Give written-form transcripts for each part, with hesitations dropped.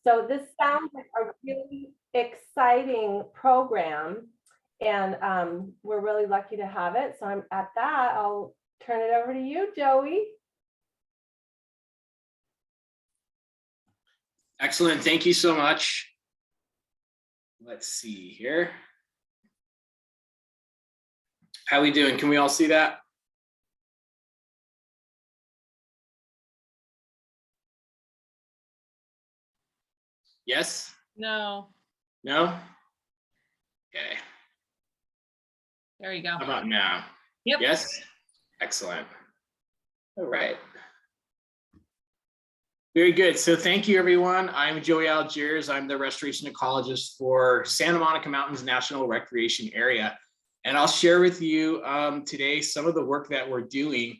So this sounds like a really exciting program, and we're really lucky to have it. So I'm at that. I'll turn it over to you, Joey. Excellent. Thank you so much. Let's see here. How we doing? Can we all see that? Yes? No. No? Okay. There you go. How about now? Yep. Yes? Excellent. All right. Very good. So thank you, everyone. I'm Joey Algiers. I'm the restoration ecologist for Santa Monica Mountains National Recreation Area. And I'll share with you today some of the work that we're doing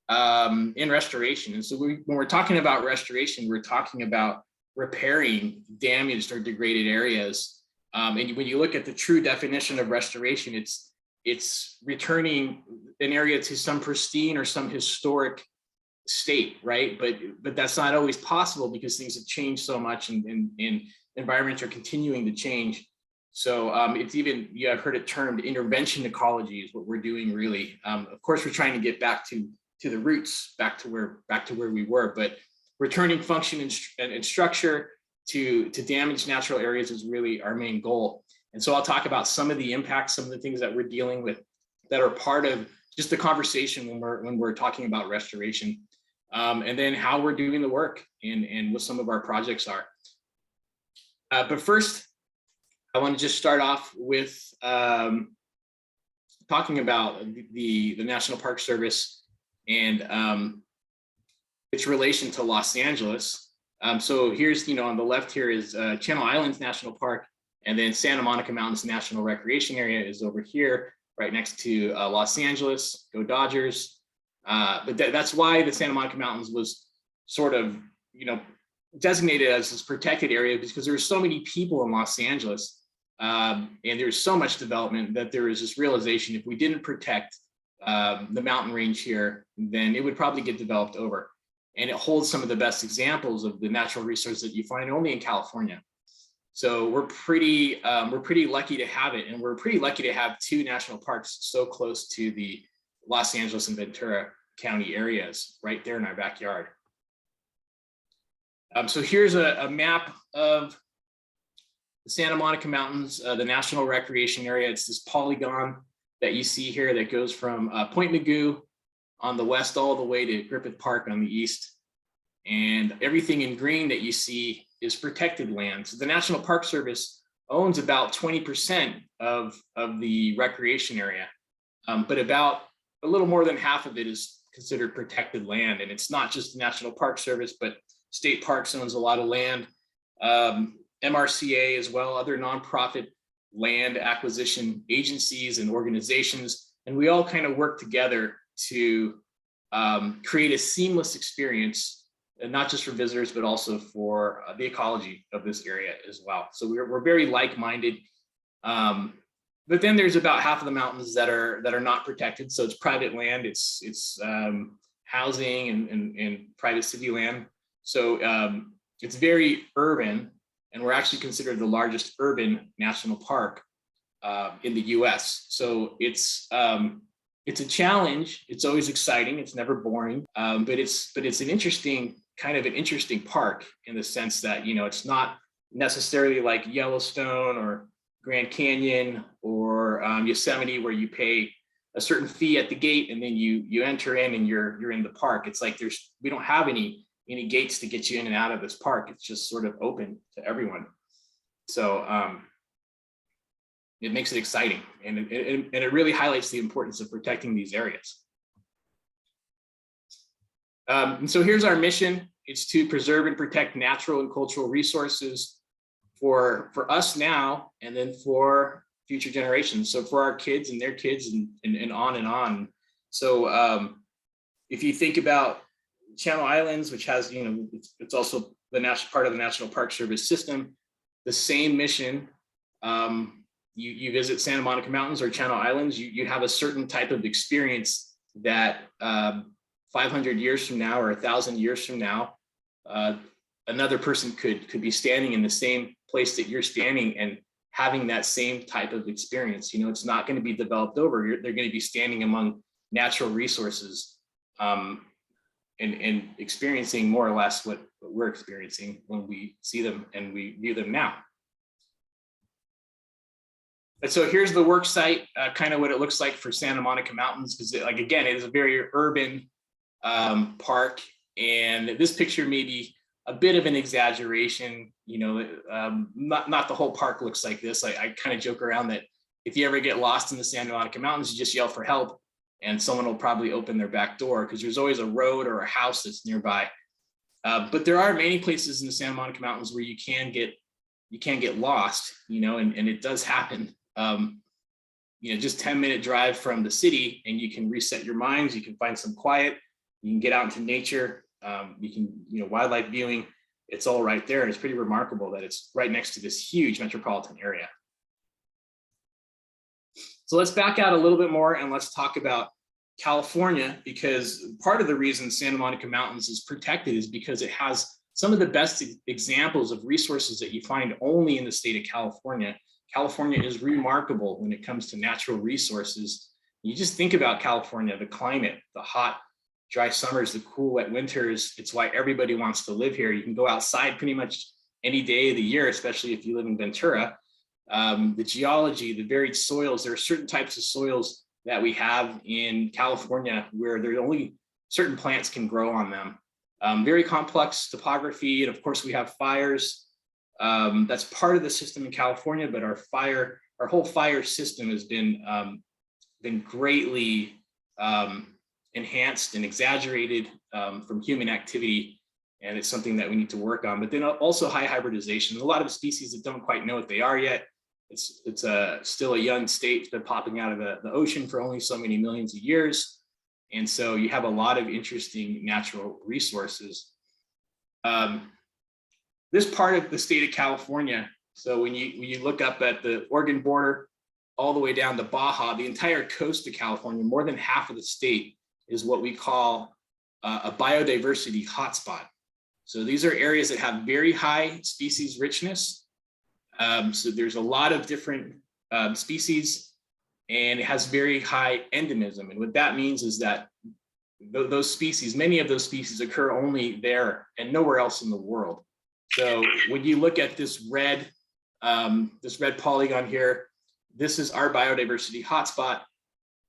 in restoration. And so when we're talking about restoration, we're talking about repairing damaged or degraded areas. And when you look at the true definition of restoration, it's returning an area to some pristine or some historic state, right? But that's not always possible because things have changed so much, and environments are continuing to change. So it's even, I've heard it termed intervention ecology is what we're doing really. Of course, we're trying to get back to the roots, back to where we were, but returning function and structure to damaged natural areas is really our main goal. And so I'll talk about some of the impacts, some of the things that we're dealing with that are part of just the conversation when we're talking about restoration, and then how we're doing the work and what some of our projects are. But first, I want to just start off with talking about the National Park Service and its relation to Los Angeles. So here's, on the left here is Channel Islands National Park, and then Santa Monica Mountains National Recreation Area is over here, right next to Los Angeles. Go Dodgers. But that's why the Santa Monica Mountains was sort of, designated as this protected area, because there were so many people in Los Angeles. And there's so much development that there is this realization, if we didn't protect the mountain range here, then it would probably get developed over. And it holds some of the best examples of the natural resources that you find only in California. So we're pretty lucky to have it, and we're pretty lucky to have two national parks so close to the Los Angeles and Ventura County areas, right there in our backyard. So here's a map of the Santa Monica Mountains, the National Recreation Area. It's this polygon that you see here that goes from Point Mugu on the west all the way to Griffith Park on the east. And everything in green that you see is protected land. So the National Park Service owns about 20% of the recreation area, but about a little more than half of it is considered protected land. And it's not just the National Park Service, but State Parks owns a lot of land, MRCA as well, other nonprofit land acquisition agencies and organizations. And we all kind of work together to create a seamless experience, and not just for visitors, but also for the ecology of this area as well. So we're very like-minded. But then there's about half of the mountains that are not protected. So it's private land, it's housing and private city land. So it's very urban, and we're actually considered the largest urban national park in the US. So it's a challenge. It's always exciting. It's never boring, but it's an interesting park in the sense that, it's not necessarily like Yellowstone or Grand Canyon or Yosemite, where you pay a certain fee at the gate and then you enter in and you're in the park. It's like we don't have any gates to get you in and out of this park. It's just sort of open to everyone. So it makes it exciting, and it really highlights the importance of protecting these areas. And so here's our mission. It's to preserve and protect natural and cultural resources for us now, and then for future generations. So for our kids and their kids and on and on. So if you think about Channel Islands, which has, it's also the part of the National Park Service system, the same mission. You visit Santa Monica Mountains or Channel Islands, you have a certain type of experience that 500 years from now or 1,000 years from now, another person could be standing in the same place that you're standing and having that same type of experience. You know, it's not going to be developed over. They're going to be standing among natural resources and experiencing more or less what we're experiencing when we see them and we view them now. And so here's the work site, kind of what it looks like for Santa Monica Mountains, because like, again, it is a very urban park. And this picture may be a bit of an exaggeration, you know, not the whole park looks like this. I kind of joke around that if you ever get lost in the Santa Monica Mountains, you just yell for help and someone will probably open their back door, because there's always a road or a house that's nearby. But there are many places in the Santa Monica Mountains where you can get lost, you know, and it does happen. You know, just 10-minute drive from the city and you can reset your minds. You can find some quiet. You can get out into nature. You can, you know, wildlife viewing. It's all right there. And it's pretty remarkable that it's right next to this huge metropolitan area. So let's back out a little bit more and let's talk about California, because part of the reason Santa Monica Mountains is protected is because it has some of the best examples of resources that you find only in the state of California. California is remarkable when it comes to natural resources. You just think about California, the climate, the hot, dry summers, the cool, wet winters. It's why everybody wants to live here. You can go outside pretty much any day of the year, especially if you live in Ventura. The geology, the varied soils, there are certain types of soils that we have in California where there only certain plants can grow on them. Very complex topography, and of course we have fires. That's part of the system in California, but our whole fire system has been greatly enhanced and exaggerated from human activity, and it's something that we need to work on. But then also high hybridization. A lot of species that don't quite know what they are yet. It's still a young state. It's been popping out of the ocean for only so many millions of years, and so you have a lot of interesting natural resources. This part of the state of California, so when you look up at the Oregon border all the way down to Baja, the entire coast of California, more than half of the state is what we call a biodiversity hotspot. So these are areas that have very high species richness. So there's a lot of different species, and it has very high endemism. And what that means is that those species, many of those species occur only there and nowhere else in the world. So when you look at this red polygon here, this is our biodiversity hotspot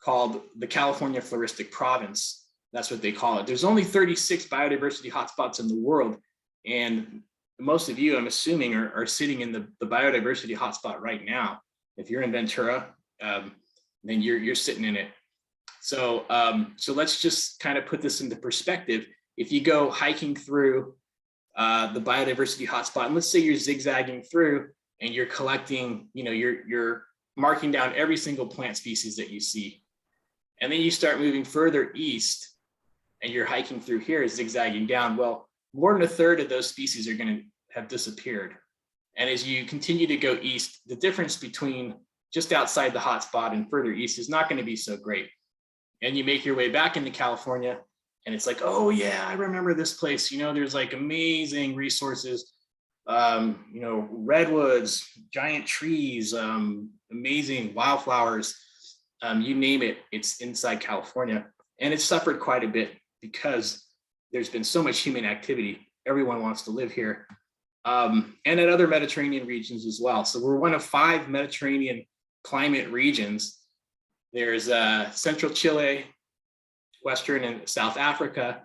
called the California Floristic Province. That's what they call it. There's only 36 biodiversity hotspots in the world. And most of you, I'm assuming, are sitting in the biodiversity hotspot right now. If you're in Ventura, then you're sitting in it. So, so let's just kind of put this into perspective. If you go hiking through the biodiversity hotspot, and let's say you're zigzagging through and you're collecting, you know, you're marking down every single plant species that you see. And then you start moving further east and you're hiking through here, zigzagging down. Well, more than a third of those species are going to have disappeared. And as you continue to go east, the difference between just outside the hotspot and further east is not going to be so great. And you make your way back into California, and it's like, oh yeah, I remember this place. You know, there's like amazing resources, you know, redwoods, giant trees, amazing wildflowers, you name it, it's inside California. And it's suffered quite a bit because there's been so much human activity. Everyone wants to live here. And at other Mediterranean regions as well. So we're one of 5 Mediterranean climate regions. There's central Chile, Western and South Africa,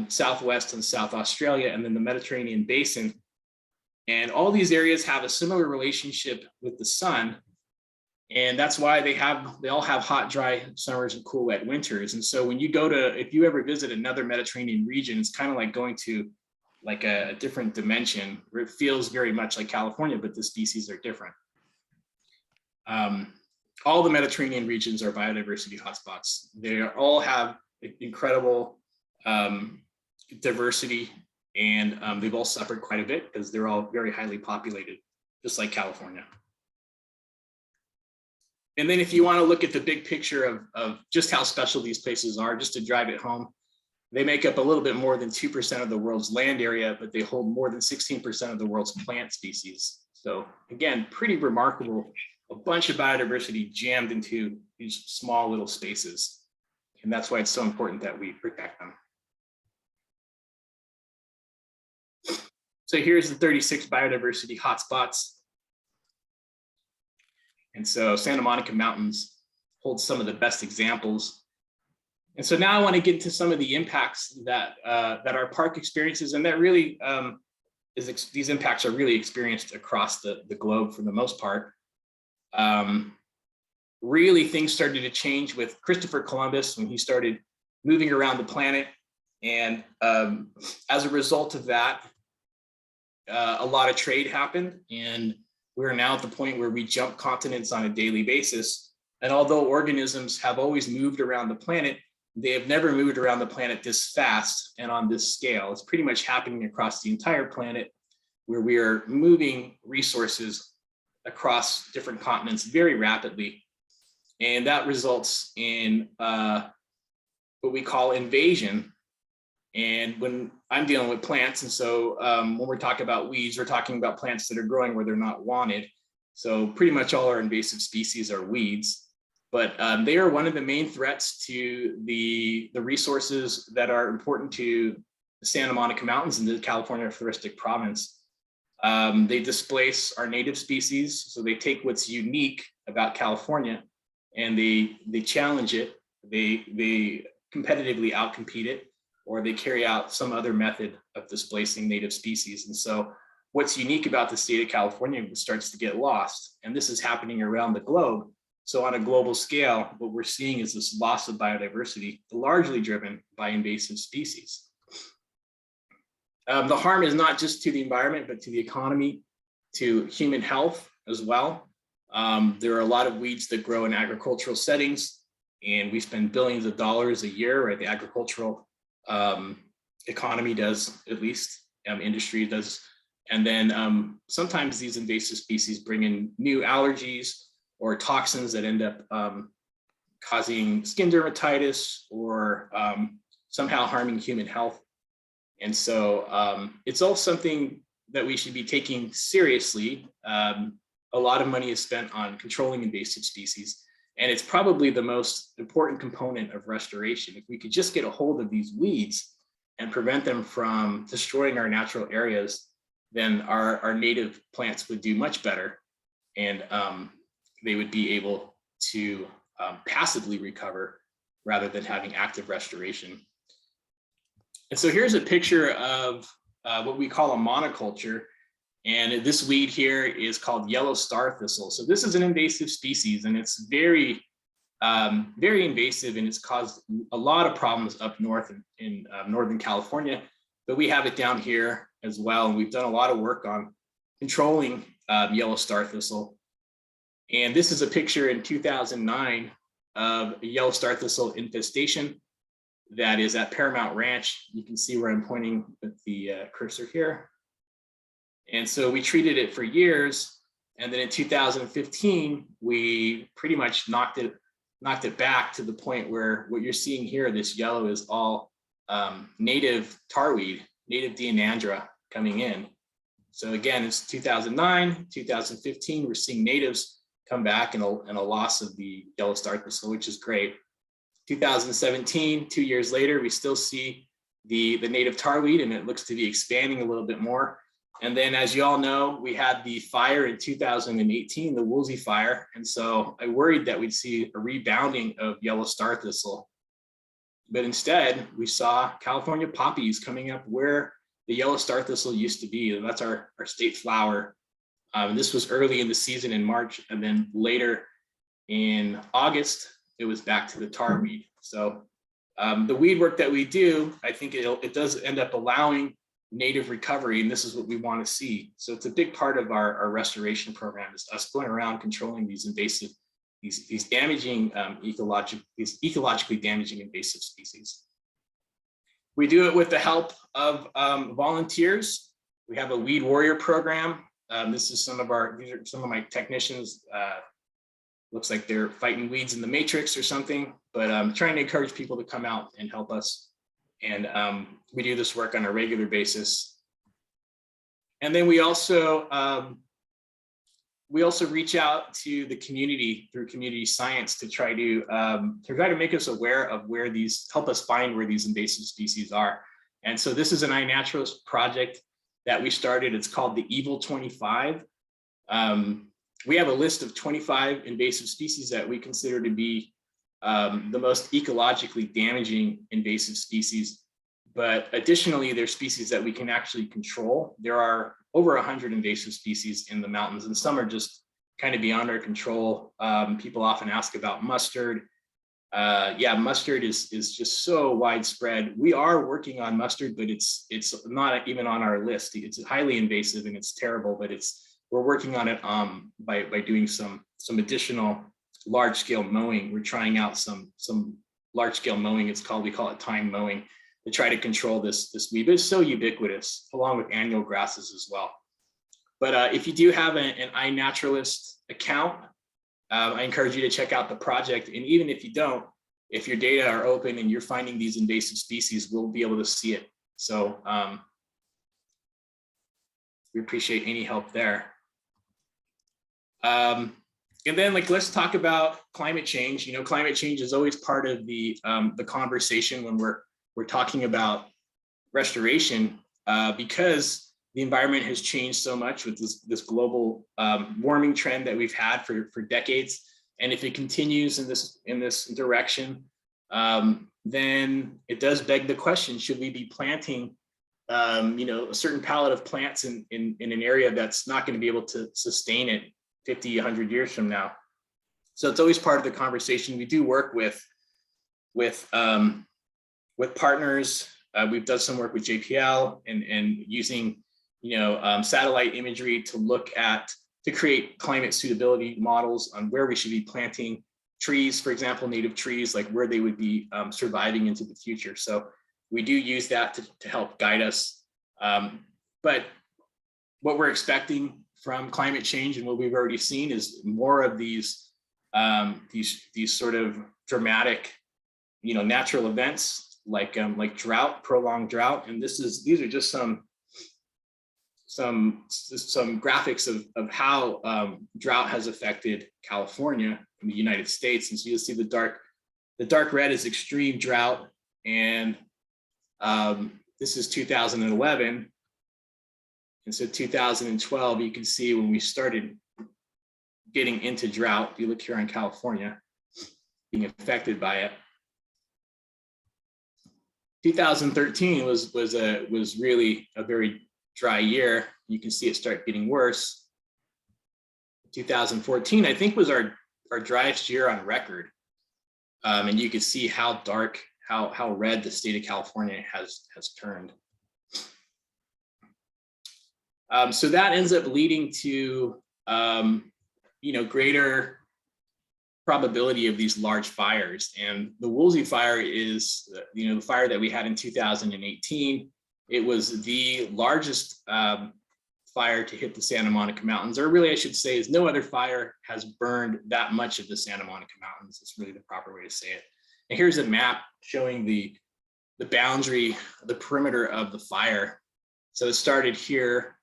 Southwest and South Australia, and then the Mediterranean basin. And all these areas have a similar relationship with the sun. And that's why they all have hot, dry summers and cool, wet winters. And so when you if you ever visit another Mediterranean region, it's kind of like going to like a different dimension where it feels very much like California, but the species are different. All the Mediterranean regions are biodiversity hotspots. They all have incredible diversity, and they've all suffered quite a bit because they're all very highly populated, just like California. And then if you want to look at the big picture of just how special these places are, just to drive it home, They make up a little bit more than 2% of the world's land area, but they hold more than 16% of the world's plant species. So again, pretty remarkable, a bunch of biodiversity jammed into these small little spaces. And that's why it's so important that we protect them. So here's the 36 biodiversity hotspots. And so Santa Monica Mountains holds some of the best examples. And so now I want to get into some of the impacts that that our park experiences, and that really these impacts are really experienced across the globe for the most part. Really, things started to change with Christopher Columbus when he started moving around the planet, and as a result of that, a lot of trade happened, and we're now at the point where we jump continents on a daily basis. And although organisms have always moved around the planet, they have never moved around the planet this fast and on this scale. It's pretty much happening across the entire planet, where we are moving resources across different continents very rapidly. And that results in what we call invasion. And when I'm dealing with plants, and so when we're talking about weeds, we're talking about plants that are growing where they're not wanted. So pretty much all our invasive species are weeds. But they are one of the main threats to the resources that are important to the Santa Monica Mountains and the California Floristic Province. They displace our native species, so they take what's unique about California and they challenge it. They competitively outcompete it, or they carry out some other method of displacing native species. And so what's unique about the state of California starts to get lost, and this is happening around the globe. So on a global scale, what we're seeing is this loss of biodiversity, largely driven by invasive species. The harm is not just to the environment, but to the economy, to human health as well. There are a lot of weeds that grow in agricultural settings, and we spend billions of dollars a year, right? The agricultural economy does, at least, industry does. And then sometimes these invasive species bring in new allergies or toxins that end up causing skin dermatitis or somehow harming human health. And so it's all something that we should be taking seriously. A lot of money is spent on controlling invasive species, and it's probably the most important component of restoration. If we could just get a hold of these weeds and prevent them from destroying our natural areas, then our native plants would do much better, and they would be able to passively recover rather than having active restoration. And so here's a picture of what we call a monoculture. And this weed here is called yellow star thistle. So this is an invasive species, and it's very, very invasive, and it's caused a lot of problems up north in Northern California, but we have it down here as well. And we've done a lot of work on controlling yellow star thistle. And this is a picture in 2009 of a yellow star thistle infestation that is at Paramount Ranch. You can see where I'm pointing with the cursor here. And so we treated it for years. And then in 2015, we pretty much knocked it back to the point where what you're seeing here, this yellow, is all native tarweed, native Deonandra coming in. So again, it's 2009, 2015, we're seeing natives come back and a loss of the yellow star thistle, which is great. 2017, 2 years later, we still see the native tarweed, and it looks to be expanding a little bit more. And then, as you all know, we had the fire in 2018, the Woolsey fire. And so I worried that we'd see a rebounding of yellow star thistle. But instead, we saw California poppies coming up where the yellow star thistle used to be. And that's our state flower. This was early in the season in March, and then later in August, it was back to the tarweed. So the weed work that we do, I think it does end up allowing native recovery, and this is what we want to see. So it's a big part of our restoration program, is us going around controlling these invasive, these damaging ecologically damaging invasive species. We do it with the help of volunteers. We have a weed warrior program. These are some of my technicians. Looks like they're fighting weeds in the matrix or something, but I'm trying to encourage people to come out and help us. And we do this work on a regular basis. And then we also reach out to the community through community science to try to make us aware of help us find where these invasive species are. And so this is an iNaturalist project that we started. It's called the Evil 25. We have a list of 25 invasive species that we consider to be the most ecologically damaging invasive species. But additionally, there's species that we can actually control. There are over 100 invasive species in the mountains, and some are just kind of beyond our control. People often ask about mustard. Yeah, mustard is just so widespread. We are working on mustard, but it's not even on our list. It's highly invasive and it's terrible, but we're working on it by doing some additional large-scale mowing. We're trying out some large-scale mowing. We call it time mowing, to try to control this weed. But it's so ubiquitous, along with annual grasses as well. But if you do have an iNaturalist account, I encourage you to check out the project. And even if you don't, if your data are open and you're finding these invasive species, we'll be able to see it. So we appreciate any help there. And then let's talk about climate change. You know, climate change is always part of the conversation when we're talking about restoration, because the environment has changed so much with this global warming trend that we've had for decades. And if it continues in this direction, then it does beg the question: should we be planting, a certain palette of plants in an area that's not going to be able to sustain it 50, 100 years from now? So it's always part of the conversation. We do work with partners. We've done some work with JPL and using satellite imagery to create climate suitability models on where we should be planting trees, for example, native trees, like where they would be surviving into the future. So we do use that to help guide us. But what we're expecting from climate change and what we've already seen is more of these sort of dramatic, natural events like drought, prolonged drought. And these are just some graphics of how drought has affected California in the United States. And so you'll see the dark red is extreme drought. And this is 2011. And so 2012, you can see when we started getting into drought, you look here on California, being affected by it. 2013 was really a very dry year. You can see it start getting worse. 2014, I think, was our driest year on record. And you can see how dark, how red the state of California has turned. So that ends up leading to greater probability of these large fires. And the Woolsey fire is the fire that we had in 2018. It was the largest fire to hit the Santa Monica Mountains, or really I should say is no other fire has burned that much of the Santa Monica Mountains. It's really the proper way to say it. And here's a map showing the boundary, the perimeter of the fire. So it started here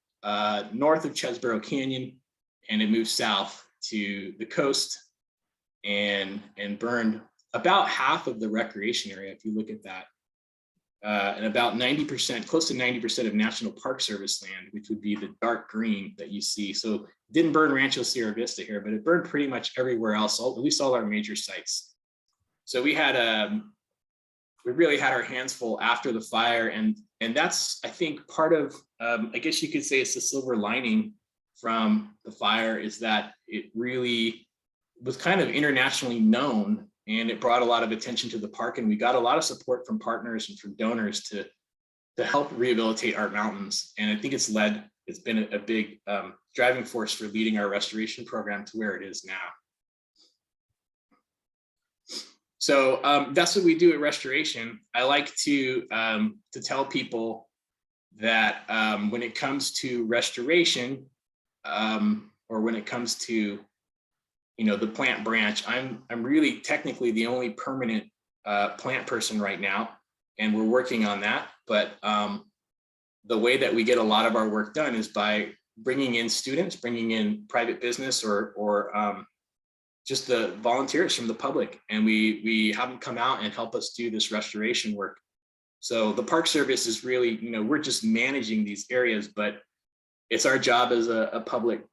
north of Chesborough Canyon, and it moved south to the coast and burned about half of the recreation area, if you look at that. And about 90%, close to 90% of National Park Service land, which would be the dark green that you see. So it didn't burn Rancho Sierra Vista here, but it burned pretty much everywhere else, at least all our major sites. So we really had our hands full after the fire. And that's, I think, part of, I guess you could say it's the silver lining from the fire, is that it really was kind of internationally known, and it brought a lot of attention to the park, and we got a lot of support from partners and from donors to help rehabilitate our mountains. And I think it's been a big driving force for leading our restoration program to where it is now. So that's what we do at Restoration. I like to tell people that when it comes to restoration, or when it comes to the plant branch, I'm really technically the only permanent plant person right now. and we're working on that. But the way that we get a lot of our work done is by bringing in students, bringing in private business, or just the volunteers from the public, and we have them come out and help us do this restoration work. So the Park Service is really, we're just managing these areas, but it's our job as a public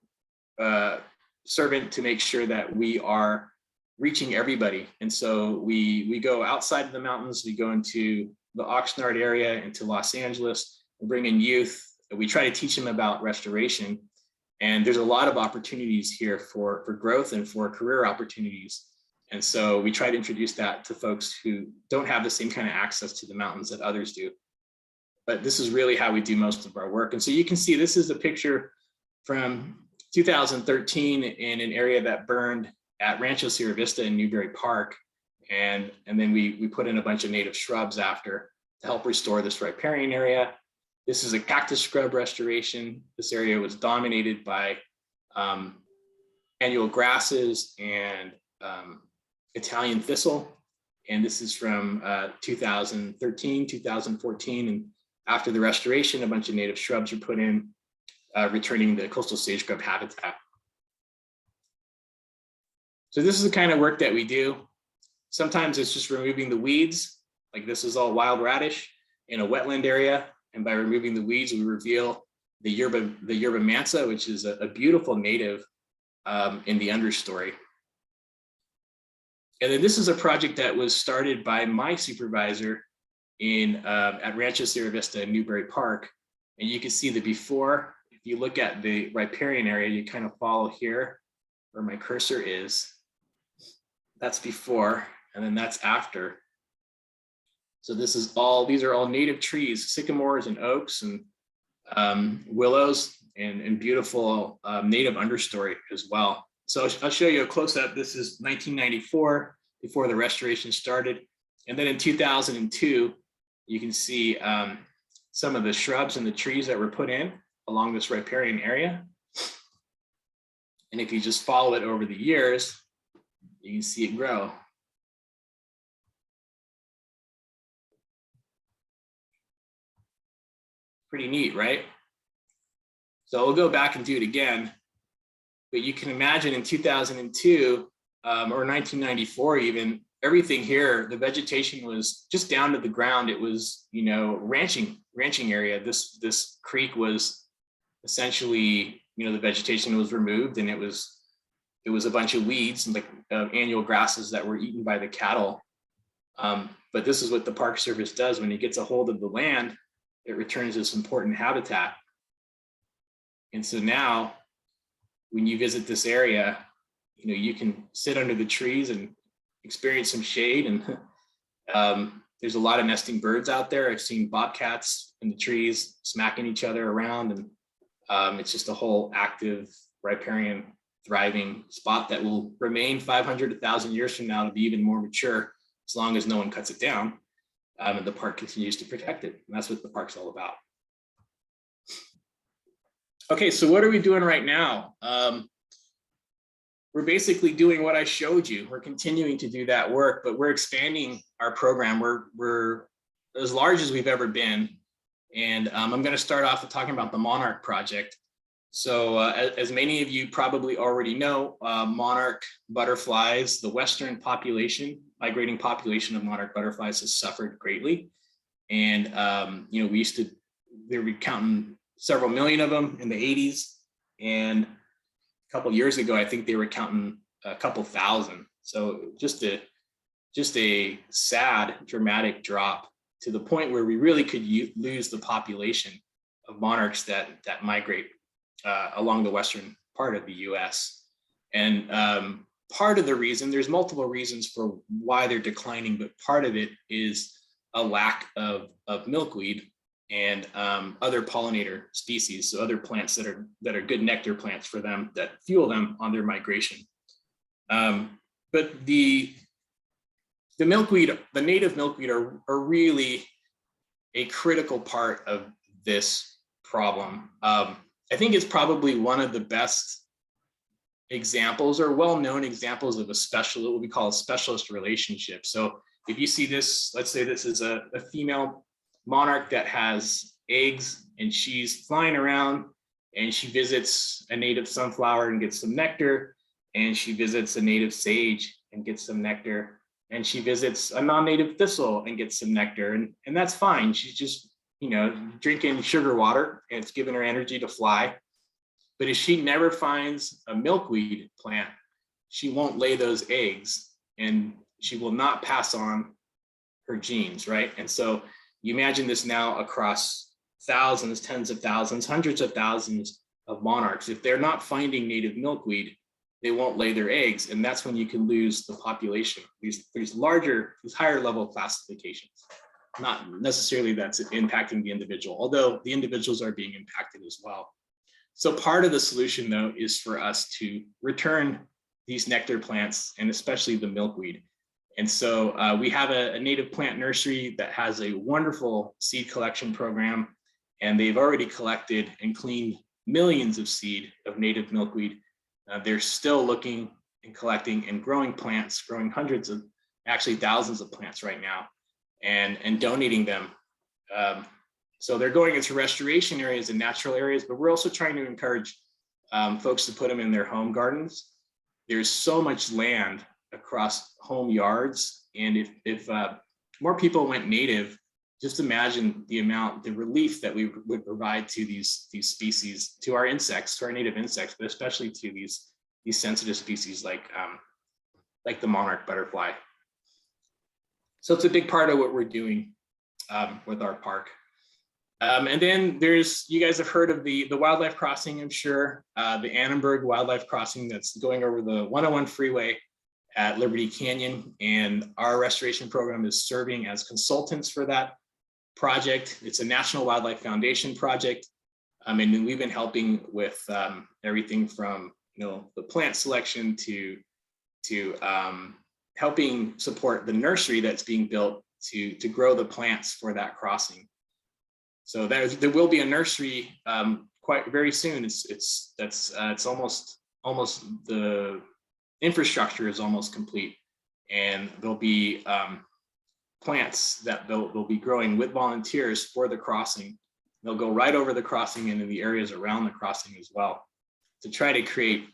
servant to make sure that we are reaching everybody. And so we go outside of the mountains, we go into the Oxnard area, into Los Angeles, we bring in youth, we try to teach them about restoration. And there's a lot of opportunities here for growth and for career opportunities. And so we try to introduce that to folks who don't have the same kind of access to the mountains that others do. But this is really how we do most of our work. And so you can see this is a picture from 2013 in an area that burned at Rancho Sierra Vista in Newberry Park. And then we put in a bunch of native shrubs after to help restore this riparian area. This is a cactus scrub restoration. This area was dominated by annual grasses and Italian thistle. And this is from 2013, 2014. And after the restoration, a bunch of native shrubs were put in, returning the coastal sage scrub habitat. So this is the kind of work that we do. Sometimes it's just removing the weeds, like this is all wild radish in a wetland area. And by removing the weeds, we reveal the yerba mansa, which is a beautiful native in the understory. And then this is a project that was started by my supervisor at Rancho Sierra Vista in Newberry Park. And you can see the before. If you look at the riparian area, you kind of follow here where my cursor is. That's before, and then that's after. So these are all native trees, sycamores and oaks and willows and beautiful native understory as well. So I'll show you a close-up. This is 1994, before the restoration started. And then in 2002, you can see some of the shrubs and the trees that were put in along this riparian area. And if you just follow it over the years, you can see it grow. Pretty neat, right? So we'll go back and do it again. But you can imagine in 2002 or 1994 even, everything here, the vegetation was just down to the ground. It was, ranching area. This creek was essentially, the vegetation was removed, and it was a bunch of weeds and like annual grasses that were eaten by the cattle. But this is what the Park Service does when it gets a hold of the land. It returns this important habitat. And so now when you visit this area, you can sit under the trees and experience some shade. And there's a lot of nesting birds out there. I've seen bobcats in the trees smacking each other around. And it's just a whole active riparian thriving spot that will remain 500 to 1,000 years from now to be even more mature, as long as no one cuts it down. And the park continues to protect it. And that's what the park's all about. Okay, so what are we doing right now? We're basically doing what I showed you. We're continuing to do that work, but we're expanding our program. We're as large as we've ever been. And I'm going to start off with talking about the Monarch Project. So as many of you probably already know, monarch butterflies, the Western migrating population of monarch butterflies has suffered greatly. And, they were counting several million of them in the 80s. And a couple of years ago, I think they were counting a couple thousand. So just a sad, dramatic drop to the point where we really could lose the population of monarchs that migrate along the western part of the US. And part of the reason, there's multiple reasons for why they're declining, but part of it is a lack of milkweed and other pollinator species, so other plants that are good nectar plants for them that fuel them on their migration. But the milkweed, the native milkweed are really a critical part of this problem. I think it's probably one of the best examples or well-known examples of what we call a specialist relationship. So if you see this, let's say this is a female monarch that has eggs and she's flying around and she visits a native sunflower and gets some nectar, and she visits a native sage and gets some nectar, and she visits a non-native thistle and gets some nectar, and that's fine. She's just, you know, drinking sugar water and it's giving her energy to fly. But if she never finds a milkweed plant, she won't lay those eggs and she will not pass on her genes, right? And so you imagine this now across thousands, tens of thousands, hundreds of thousands of monarchs. If they're not finding native milkweed, they won't lay their eggs. And that's when you can lose the population, these higher level classifications. Not necessarily that's impacting the individual, although the individuals are being impacted as well. So part of the solution, though, is for us to return these nectar plants, and especially the milkweed. And so we have a native plant nursery that has a wonderful seed collection program, and they've already collected and cleaned millions of seed of native milkweed. They're still looking and collecting and growing plants, growing hundreds of, actually thousands of plants right now, and donating them. So they're going into restoration areas and natural areas, but we're also trying to encourage folks to put them in their home gardens. There's so much land across home yards, and if more people went native, just imagine the relief that we would provide to these species, to our insects, to our native insects, but especially to these sensitive species like the monarch butterfly. So it's a big part of what we're doing with our park. And then you guys have heard of the wildlife crossing, I'm sure, the Annenberg Wildlife Crossing that's going over the 101 freeway at Liberty Canyon. And our restoration program is serving as consultants for that project. It's a National Wildlife Foundation project. And we've been helping with everything from, you know, the plant selection to helping support the nursery that's being built to grow the plants for that crossing. So there will be a nursery quite very soon. It's almost the infrastructure is almost complete, and there'll be plants that they'll be growing with volunteers for the crossing. They'll go right over the crossing and in the areas around the crossing as well, to try to create,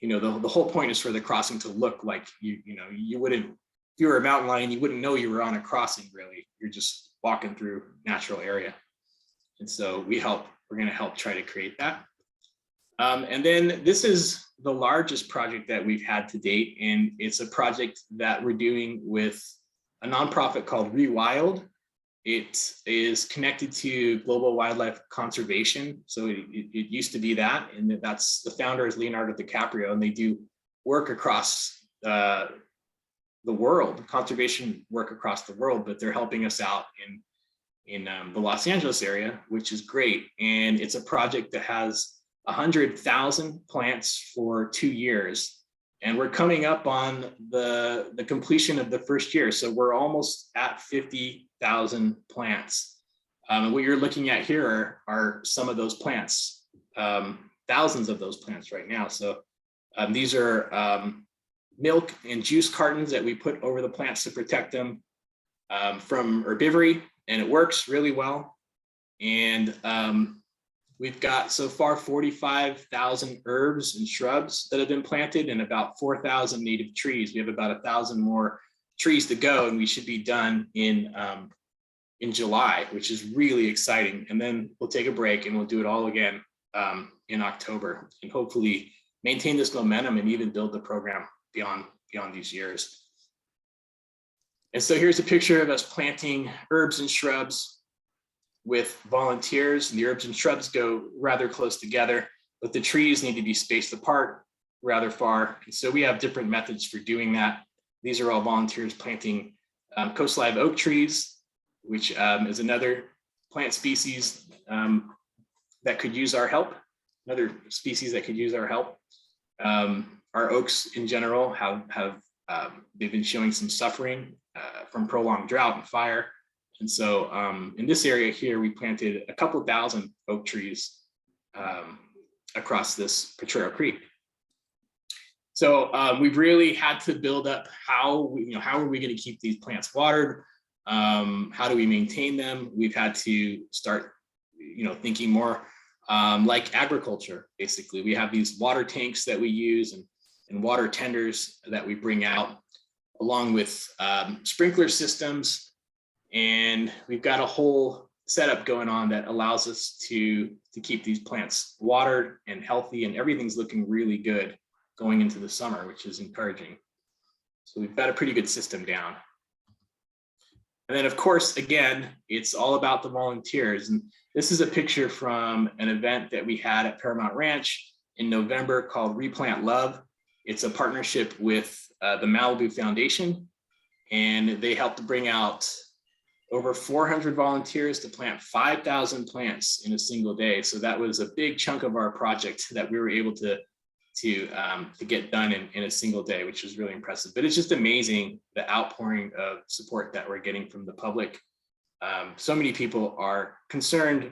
you know, the whole point is for the crossing to look like you wouldn't, if you were a mountain lion, you wouldn't know you were on a crossing really. You're just walking through natural area. And so we're going to help try to create that. And then this is the largest project that we've had to date. And it's a project that we're doing with a nonprofit called Rewild. It is connected to Global Wildlife Conservation. So it used to be that, and that's the founder is Leonardo DiCaprio, and they do work across the world, conservation work across the world, but they're helping us out in the Los Angeles area, which is great. And it's a project that has 100,000 plants for 2 years. And we're coming up on the completion of the first year. So we're almost at 50,000 plants. And what you're looking at here are some of those plants, thousands of those plants right now. So these are milk and juice cartons that we put over the plants to protect them from herbivory, and it works really well. And we've got so far 45,000 herbs and shrubs that have been planted, and about 4,000 native trees. We have about 1,000 more trees to go, and we should be done in July, which is really exciting. And then we'll take a break and we'll do it all again in October, and hopefully maintain this momentum and even build the program beyond these years. And so here's a picture of us planting herbs and shrubs with volunteers, and the herbs and shrubs go rather close together, but the trees need to be spaced apart rather far. And so we have different methods for doing that. These are all volunteers planting coast live oak trees, which is another plant species that could use our help, another species that could use our help. Our oaks in general they've been showing some suffering from prolonged drought and fire. And so in this area here, we planted a couple thousand oak trees across this Potrero Creek. we've really had to build up how are we going to keep these plants watered? How do we maintain them? We've had to start, thinking more like agriculture. Basically, we have these water tanks that we use and water tenders that we bring out, along with sprinkler systems, and we've got a whole setup going on that allows us to keep these plants watered and healthy, and everything's looking really good going into the summer, which is encouraging. So we've got a pretty good system down. And then, of course, again, it's all about the volunteers. And this is a picture from an event that we had at Paramount Ranch in November called Replant Love. It's a partnership with the Malibu Foundation, and they helped to bring out over 400 volunteers to plant 5,000 plants in a single day. So that was a big chunk of our project that we were able to get done in a single day, which was really impressive. But it's just amazing the outpouring of support that we're getting from the public. So many people are concerned,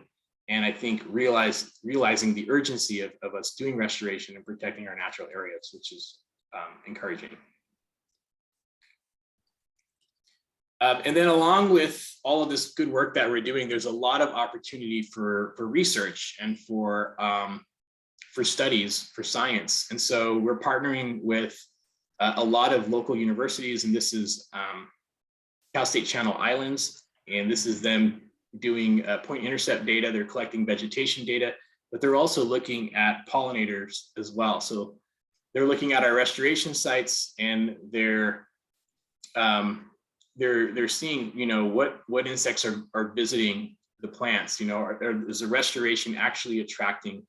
and I think realizing the urgency of us doing restoration and protecting our natural areas, which is encouraging. And then, along with all of this good work that we're doing, there's a lot of opportunity for research and for studies, for science. And so we're partnering with a lot of local universities, and this is Cal State Channel Islands, and this is them doing point intercept data. They're collecting vegetation data, but they're also looking at pollinators as well. So they're looking at our restoration sites, and they're seeing, what insects are visiting the plants. Is the restoration actually attracting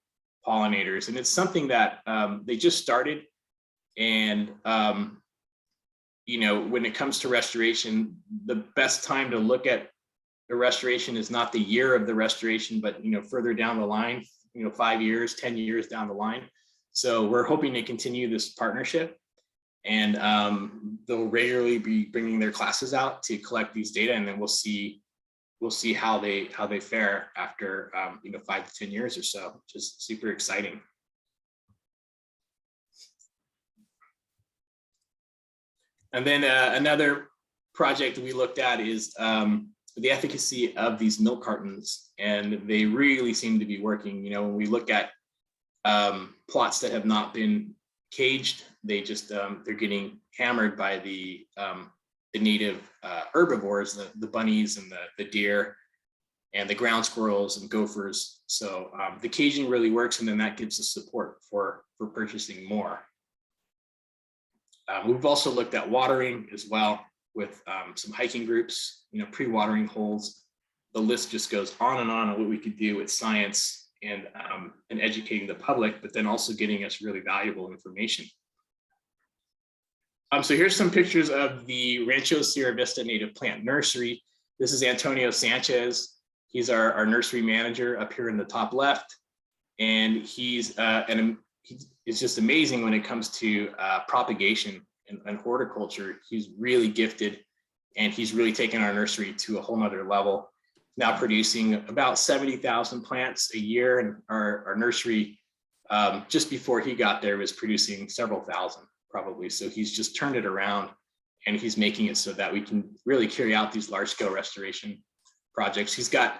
pollinators? And it's something that they just started. And when it comes to restoration, the best time to look at the restoration is not the year of the restoration, but further down the line, 5 years, 10 years down the line. So we're hoping to continue this partnership, and they'll regularly be bringing their classes out to collect these data, and then we'll see how they fare after 5 to 10 years or so, which is super exciting. And then another project we looked at is the efficacy of these milk cartons, and they really seem to be working. When we look at plots that have not been caged, they just they're getting hammered by the native herbivores, the bunnies and the deer and the ground squirrels and gophers. So the caging really works, and then that gives us support for purchasing more. We've also looked at watering as well with some hiking groups, pre-watering holes. The list just goes on what we could do with science and educating the public, but then also getting us really valuable information. So here's some pictures of the Rancho Sierra Vista Native Plant Nursery. This is Antonio Sanchez. He's our nursery manager up here in the top left. And he's just amazing when it comes to propagation and horticulture. He's really gifted, and he's really taken our nursery to a whole nother level. Now producing about 70,000 plants a year, and our nursery, just before he got there, was producing several thousand probably. So he's just turned it around, and he's making it so that we can really carry out these large scale restoration projects. He's got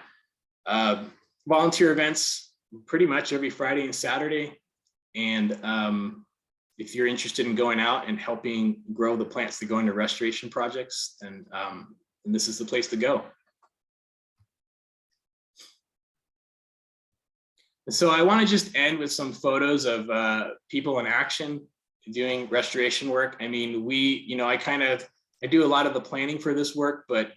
volunteer events pretty much every Friday and Saturday. And if you're interested in going out and helping grow the plants that go into restoration projects, then this is the place to go. So I want to just end with some photos of people in action doing restoration work. I mean, I do a lot of the planning for this work, but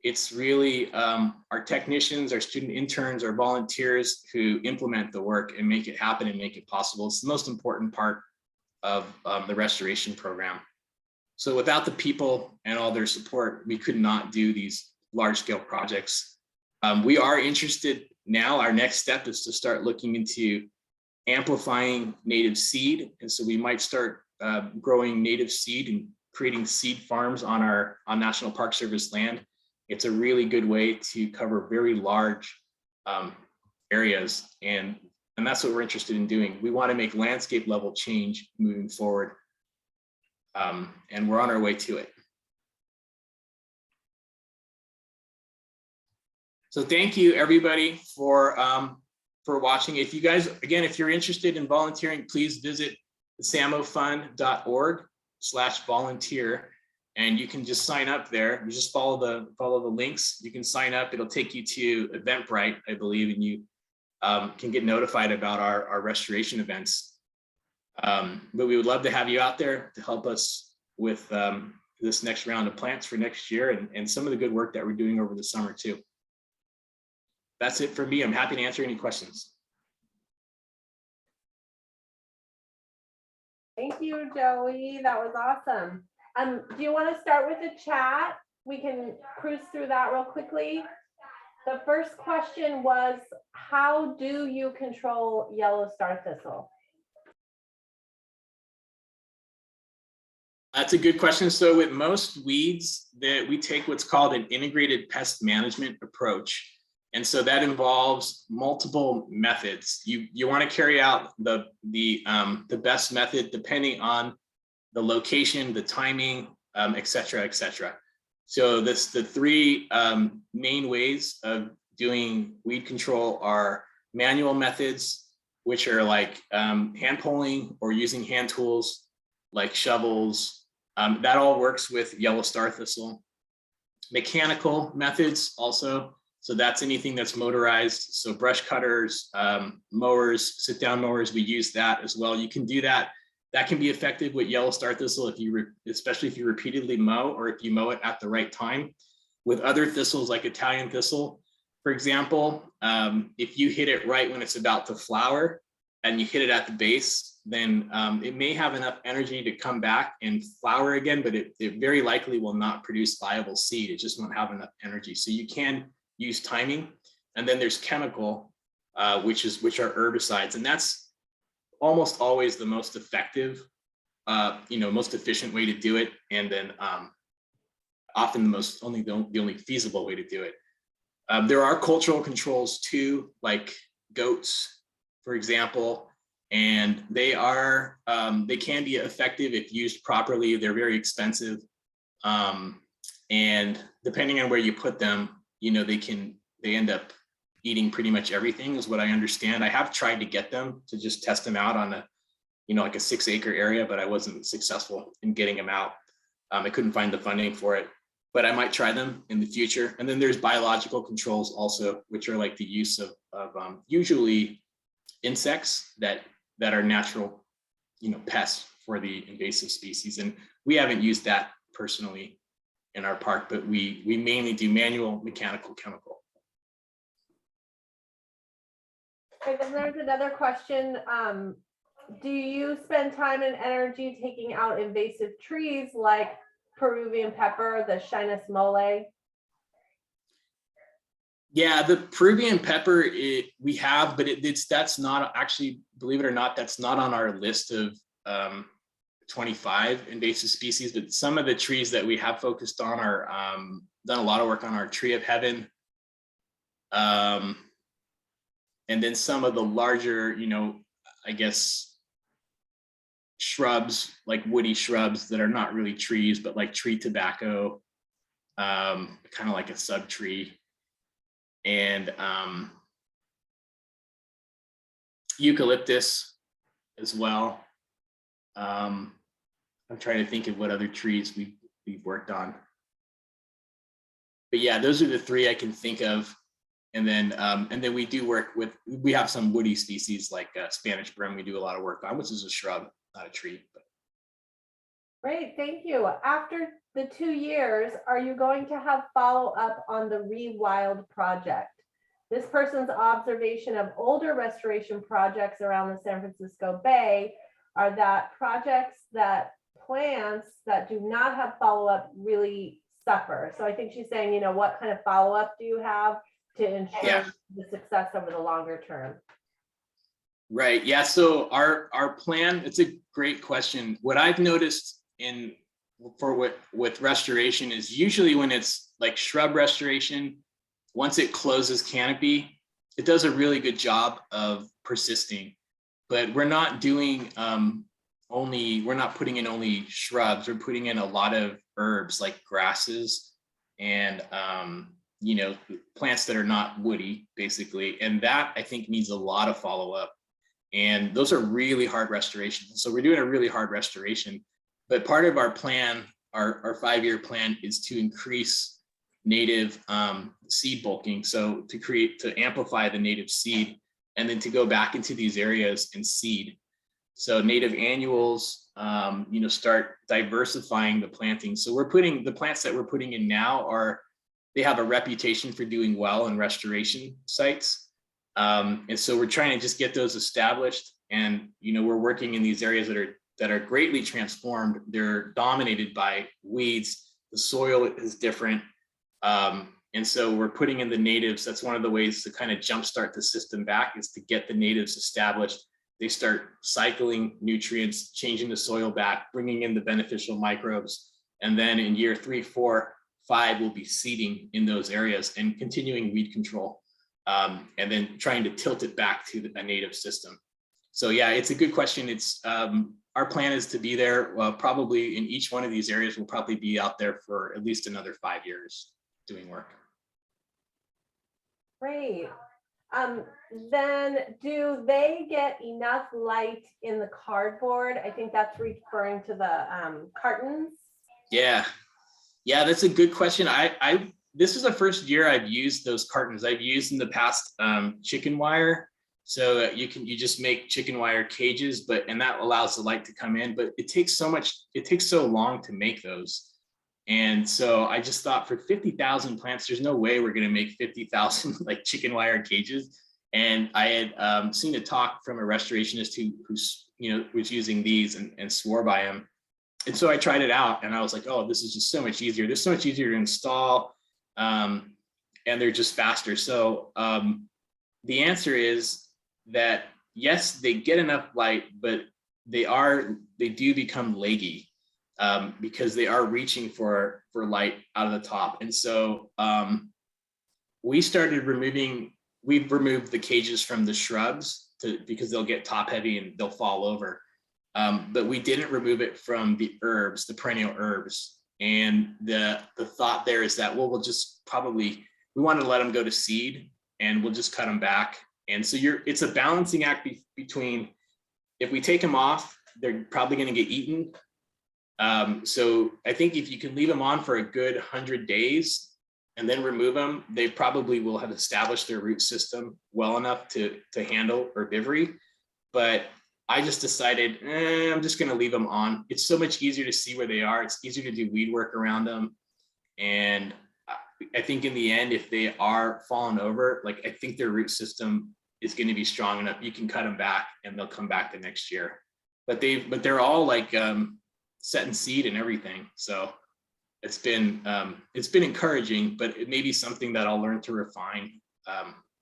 it's really our technicians, our student interns, our volunteers who implement the work and make it happen and make it possible. It's the most important part of the restoration program. So without the people and all their support, we could not do these large scale projects. We are interested now. Our next step is to start looking into amplifying native seed. And so we might start growing native seed and creating seed farms on National Park Service land. It's a really good way to cover very large areas. And that's what we're interested in doing. We want to make landscape level change moving forward. and we're on our way to it. So thank you everybody for watching. If you guys, again, if you're interested in volunteering, please visit samofund.org/volunteer, and you can just sign up there. You just follow the links. You can sign up. It'll take you to Eventbrite, I believe, and you can get notified about our restoration events. But we would love to have you out there to help us with this next round of plants for next year, and some of the good work that we're doing over the summer too. That's it for me. I'm happy to answer any questions. Thank you, Joey. That was awesome. Do you want to start with the chat? We can cruise through that real quickly. The first question was, how do you control yellow star thistle? That's a good question. So with most weeds, that we take what's called an integrated pest management approach. And so that involves multiple methods. You want to carry out the best method depending on the location, the timing, et cetera, et cetera. So the three main ways of doing weed control are manual methods, which are like hand pulling or using hand tools like shovels. That all works with yellow star thistle. Mechanical methods also. So that's anything that's motorized. So brush cutters, mowers, sit down mowers, we use that as well. You can do that. That can be effective with yellow star thistle especially if you repeatedly mow, or if you mow it at the right time. With other thistles like Italian thistle, for example, if you hit it right when it's about to flower and you hit it at the base, then it may have enough energy to come back and flower again, but it very likely will not produce viable seed. It just won't have enough energy. So you can use timing. And then there's chemical, which are herbicides, and that's almost always the most effective, most efficient way to do it, and then often the only feasible way to do it. There are cultural controls too, like goats, for example, and they can be effective if used properly. They're very expensive, and depending on where you put them, they end up eating pretty much everything, is what I understand. I have tried to get them to just test them out on like a 6-acre area, but I wasn't successful in getting them out. I couldn't find the funding for it, but I might try them in the future. And then there's biological controls also, which are like the use of usually insects that are natural, pests for the invasive species. And we haven't used that personally in our park, but we mainly do manual, mechanical, chemical. And then there's another question. Do you spend time and energy taking out invasive trees like Peruvian pepper, the Shinus mole? Yeah, the Peruvian pepper, we have, but that's not actually, believe it or not, that's not on our list of 25 invasive species. But some of the trees that we have focused on are done a lot of work on our tree of heaven. And then some of the larger, I guess, shrubs, like woody shrubs that are not really trees, but like tree tobacco, kind of like a subtree. And eucalyptus as well. I'm trying to think of what other trees we've worked on. But yeah, those are the three I can think of. And then we do work we have some woody species like Spanish brim we do a lot of work on, which is a shrub, not a tree. But. Great, thank you. After the 2 years, are you going to have follow-up on the Rewild project? This person's observation of older restoration projects around the San Francisco Bay are that projects that plants that do not have follow-up really suffer. So I think she's saying, what kind of follow-up do you have to ensure the success over the longer term? Right. Yeah. So our plan, it's a great question. What I've noticed with restoration is usually when it's like shrub restoration, once it closes canopy, it does a really good job of persisting. But we're not doing we're not putting in only shrubs, we're putting in a lot of herbs like grasses and plants that are not woody, basically. And that I think needs a lot of follow-up. And those are really hard restorations. So we're doing a really hard restoration. But part of our plan, our 5-year plan, is to increase native seed bulking. So to amplify the native seed, and then to go back into these areas and seed. So native annuals, start diversifying the planting. So the plants that we're putting in now they have a reputation for doing well in restoration sites. And so we're trying to just get those established. And, we're working in these areas that are greatly transformed. They're dominated by weeds. The soil is different. And so we're putting in the natives. That's one of the ways to kind of jumpstart the system back, is to get the natives established. They start cycling nutrients, changing the soil back, bringing in the beneficial microbes. And then in year 3, 4, 5, we'll be seeding in those areas and continuing weed control. And then trying to tilt it back to a native system. So yeah, it's a good question. It's our plan is to be there. Well, probably in each one of these areas, we'll probably be out there for at least another 5 years doing work. Great. Then do they get enough light in the cardboard? I think that's referring to the cartons. Yeah, that's a good question. This is the first year I've used those cartons. I've used in the past chicken wire. So you just make chicken wire cages, and that allows the light to come in, but it takes so long to make those. And so I just thought, for 50,000 plants, there's no way we're going to make 50,000 like chicken wire cages. And I had seen a talk from a restorationist who was using these and swore by them. And so I tried it out, and I was like, oh, this is just so much easier. This is so much easier to install, and they're just faster. So the answer is that yes, they get enough light, but they do become leggy. Because they are reaching for light out of the top. And so we've removed the cages from the shrubs because they'll get top heavy and they'll fall over. But we didn't remove it from the herbs, the perennial herbs. And the thought there is that, well, we want to let them go to seed, and we'll just cut them back. And so it's a balancing act between, if we take them off, they're probably going to get eaten. So I think if you can leave them on for a good 100 days and then remove them, they probably will have established their root system well enough to handle herbivory. But I just decided, I'm just going to leave them on. It's so much easier to see where they are. It's easier to do weed work around them. And I think in the end, if they are falling over, I think their root system is going to be strong enough. You can cut them back and they'll come back the next year. But they're all set in seed and everything. So it's been encouraging, but it may be something that I'll learn to refine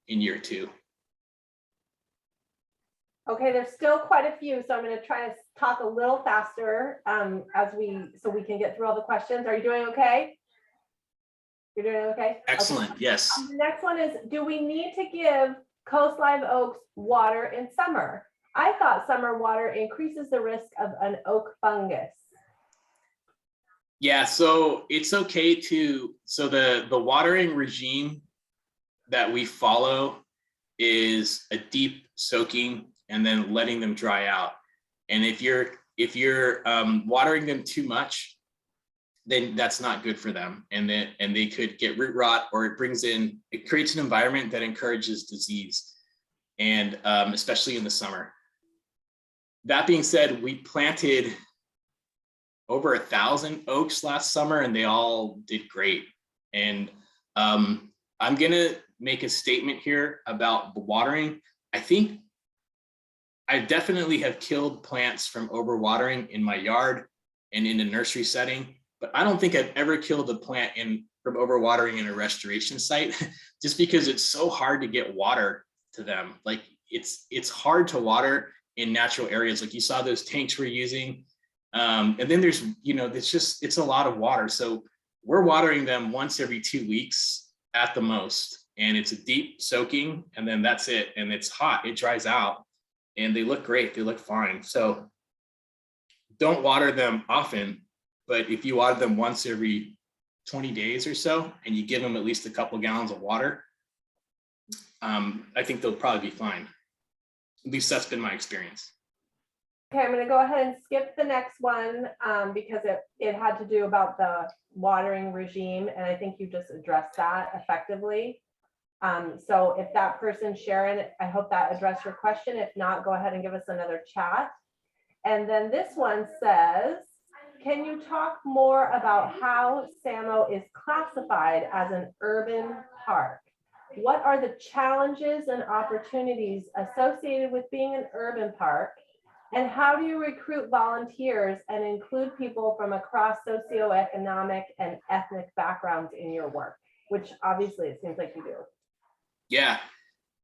in year 2. Okay, there's still quite a few, so I'm going to try to talk a little faster so we can get through all the questions. Are you doing okay? You're doing okay? Excellent. Okay. Yes. The next one is, do we need to give coast live oaks water in summer? I thought summer water increases the risk of an oak fungus. Yeah, so it's okay so the watering regime that we follow is a deep soaking and then letting them dry out. And if you're watering them too much, then that's not good for them. And they could get root rot, or it creates an environment that encourages disease, and especially in the summer. That being said, we planted over 1,000 oaks last summer, and they all did great. And I'm gonna make a statement here about the watering. I think I definitely have killed plants from overwatering in my yard and in a nursery setting, but I don't think I've ever killed a plant from overwatering in a restoration site, just because it's so hard to get water to them. It's hard to water in natural areas. Like you saw those tanks we're using. And then there's, it's a lot of water. So we're watering them once every 2 weeks at the most. And it's a deep soaking, and then that's it. And it's hot, it dries out, and they look great. They look fine. So don't water them often, but if you water them once every 20 days or so, and you give them at least a couple gallons of water, I think they'll probably be fine. At least that's been my experience. Okay, I'm gonna go ahead and skip the next one because it had to do about the watering regime, and I think you just addressed that effectively. So if that person, Sharon, I hope that addressed your question. If not, go ahead and give us another chat. And then this one says, can you talk more about how Samo is classified as an urban park? What are the challenges and opportunities associated with being an urban park? And how do you recruit volunteers and include people from across socioeconomic and ethnic backgrounds in your work? Which obviously it seems like you do. Yeah,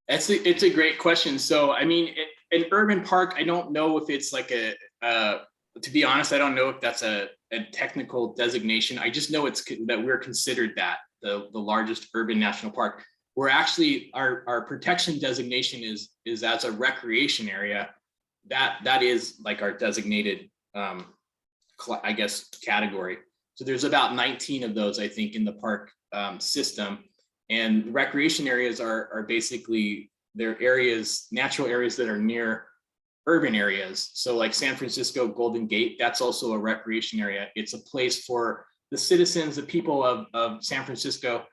it's a great question. So, I mean, an urban park, I don't know if it's like to be honest, I don't know if that's a technical designation. I just know that we're considered that the largest urban national park. We're actually, our protection designation is as a recreation area. That is like our designated, I guess, category. So there's about 19 of those, I think, in the park system. And recreation areas are basically, they're areas, natural areas that are near urban areas. So like San Francisco Golden Gate, that's also a recreation area. It's a place for the citizens, the people of San Francisco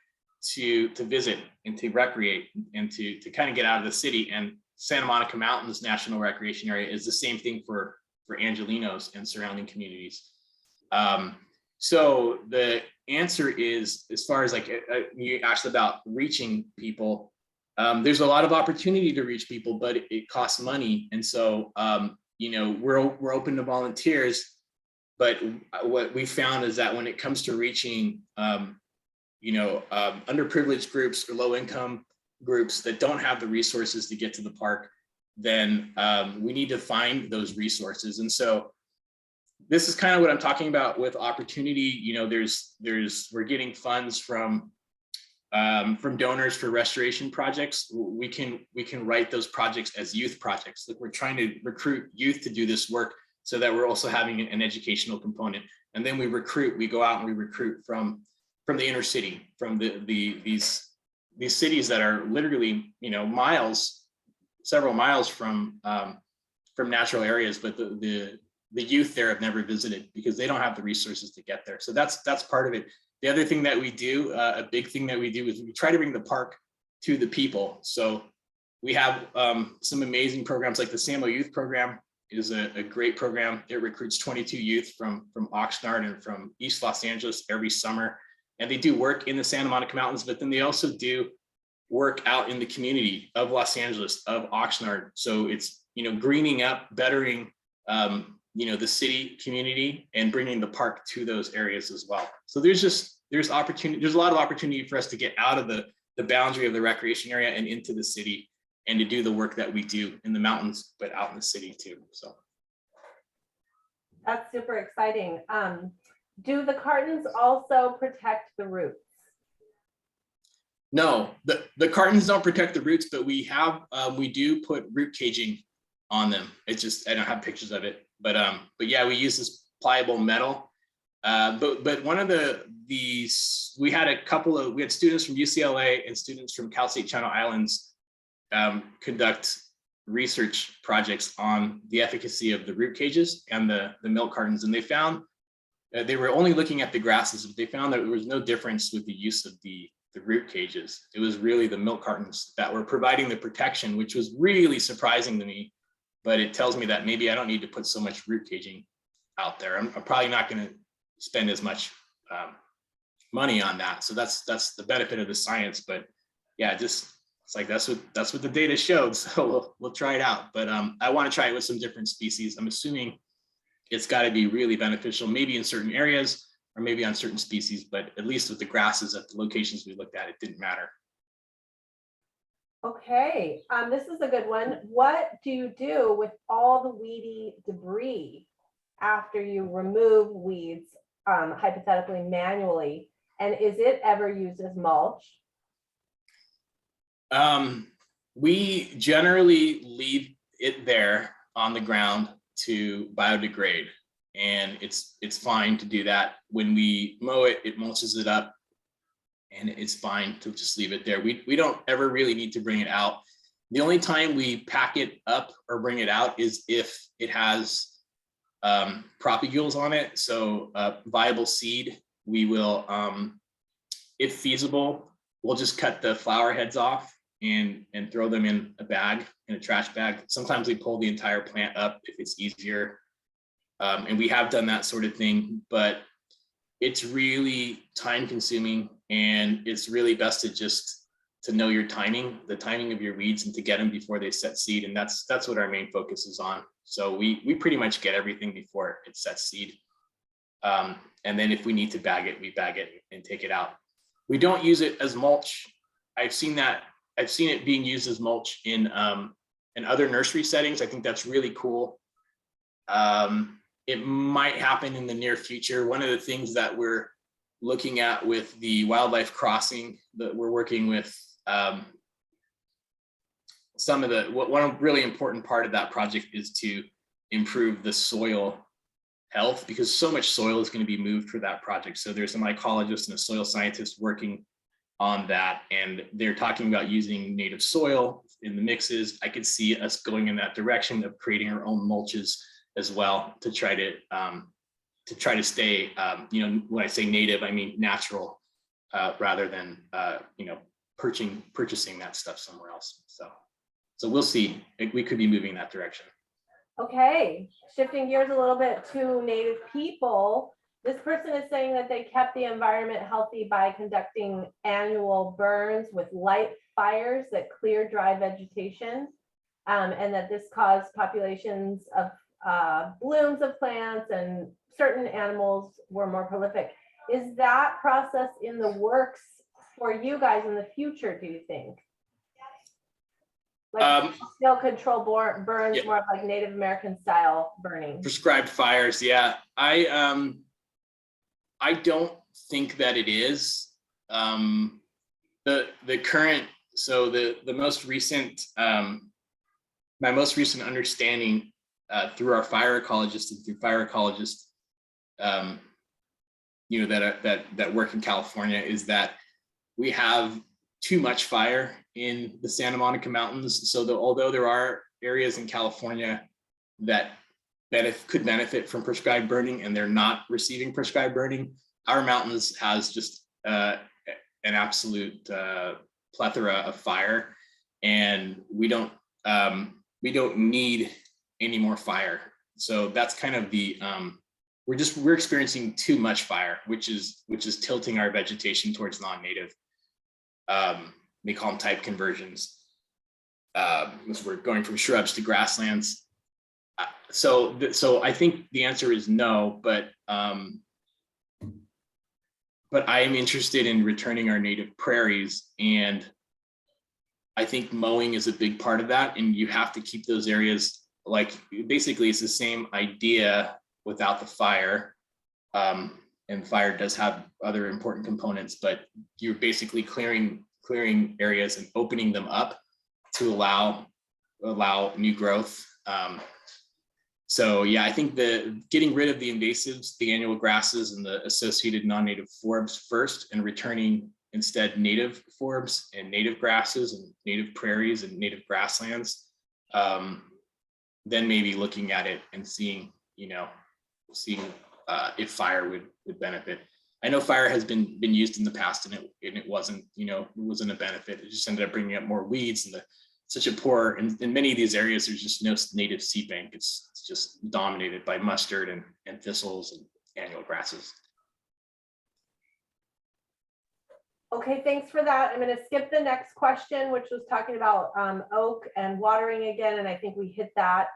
to visit and to recreate and to kind of get out of the city. And Santa Monica Mountains National Recreation Area is the same thing for Angelenos and surrounding communities. So the answer is, as far as like you asked about reaching people, there's a lot of opportunity to reach people, but it costs money. And so, you know, we're open to volunteers, but what we found is that when it comes to reaching, you know, underprivileged groups or low income groups that don't have the resources to get to the park, then we need to find those resources. And so this is kind of what I'm talking about with opportunity. You know, we're getting funds from donors for restoration projects. We can write those projects as youth projects. Like, we're trying to recruit youth to do this work so that we're also having an educational component. And then we go out and we recruit from the inner city, from these cities that are literally, you know, several miles from natural areas, but the youth there have never visited because they don't have the resources to get there. So that's part of it. The other thing that we do, a big thing that we do, is we try to bring the park to the people. So we have some amazing programs, like the Samo Youth Program is a great program. It recruits 22 youth from Oxnard and from East Los Angeles every summer. And they do work in the Santa Monica Mountains, but then they also do work out in the community of Los Angeles, of Oxnard. So it's, you know, greening up, bettering, you know, the city community and bringing the park to those areas as well. So there's opportunity. There's a lot of opportunity for us to get out of the boundary of the recreation area and into the city, and to do the work that we do in the mountains, but out in the city too. So that's super exciting. Do the cartons also protect the roots? No, the cartons don't protect the roots, but we do put root caging on them. It's just, I don't have pictures of it, but yeah, we use this pliable metal. But one of we had students from UCLA and students from Cal State Channel Islands conduct research projects on the efficacy of the root cages and the milk cartons, and they found they were only looking at the grasses, but they found that there was no difference with the use of the root cages. It was really the milk cartons that were providing the protection, which was really surprising to me. But it tells me that maybe I don't need to put so much root caging out there. I'm probably not going to spend as much money on that. So that's the benefit of the science. But yeah, it's like that's what the data showed. So we'll try it out. But I want to try it with some different species. I'm assuming it's got to be really beneficial, maybe in certain areas or maybe on certain species. But at least with the grasses at the locations we looked at, it didn't matter. Okay, this is a good one. What do you do with all the weedy debris after you remove weeds, hypothetically manually? And is it ever used as mulch? We generally leave it there on the ground to biodegrade. and it's fine to do that. When we mow it, it mulches it up, and it's fine to just leave it there. We don't ever really need to bring it out. The only time we pack it up or bring it out is if it has propagules on it. So viable seed, we will, if feasible, we'll just cut the flower heads off and throw them in a bag, in a trash bag. Sometimes we pull the entire plant up if it's easier. And we have done that sort of thing, but it's really time consuming, and it's really best to just to know your timing, the timing of your weeds, and to get them before they set seed. And that's what our main focus is on. So we pretty much get everything before it sets seed. And then if we need to bag it, we bag it and take it out. We don't use it as mulch. I've seen it being used as mulch in other nursery settings. I think that's really cool. It might happen in the near future. One of the things that we're looking at with the wildlife crossing, that we're working with one really important part of that project is to improve the soil health, because so much soil is going to be moved for that project. So there's a mycologist and a soil scientist working on that, and they're talking about using native soil in the mixes. I could see us going in that direction of creating our own mulches as well, to try to stay, when I say native, I mean natural, rather than purchasing that stuff somewhere else. So we'll see. We could be moving in that direction. Okay, shifting gears a little bit to Native people. This person is saying that they kept the environment healthy by conducting annual burns with light fires that clear dry vegetation, and that this caused populations of blooms of plants, and certain animals were more prolific. Is that process in the works for you guys in the future, do you think? Like still control burns, yeah. more of like Native American style burning. Prescribed fires, yeah. I don't think that it is. The current, so the most recent, my most recent understanding through our fire ecologist and through fire ecologists, that work in California, is that we have too much fire in the Santa Monica Mountains. So although there are areas in California that could benefit from prescribed burning, and they're not receiving prescribed burning, our mountains has just an absolute plethora of fire, and we don't need any more fire. So that's kind of the we're experiencing too much fire, which is tilting our vegetation towards non-native. They call them type conversions. We're going from shrubs to grasslands. So I think the answer is no, but I am interested in returning our native prairies, and I think mowing is a big part of that. And you have to keep those areas, like, basically it's the same idea without the fire. And fire does have other important components, but you're basically clearing areas and opening them up to allow new growth. So yeah, I think getting rid of the invasives, the annual grasses, and the associated non-native forbs first, and returning instead native forbs and native grasses and native prairies and native grasslands. Then maybe looking at it and seeing if fire would benefit. I know fire has been used in the past, and it wasn't a benefit. It just ended up bringing up more weeds, and such a poor, in many of these areas, there's just no native seed bank. It's just dominated by mustard and thistles and annual grasses. Okay, thanks for that. I'm going to skip the next question, which was talking about oak and watering again, and I think we hit that.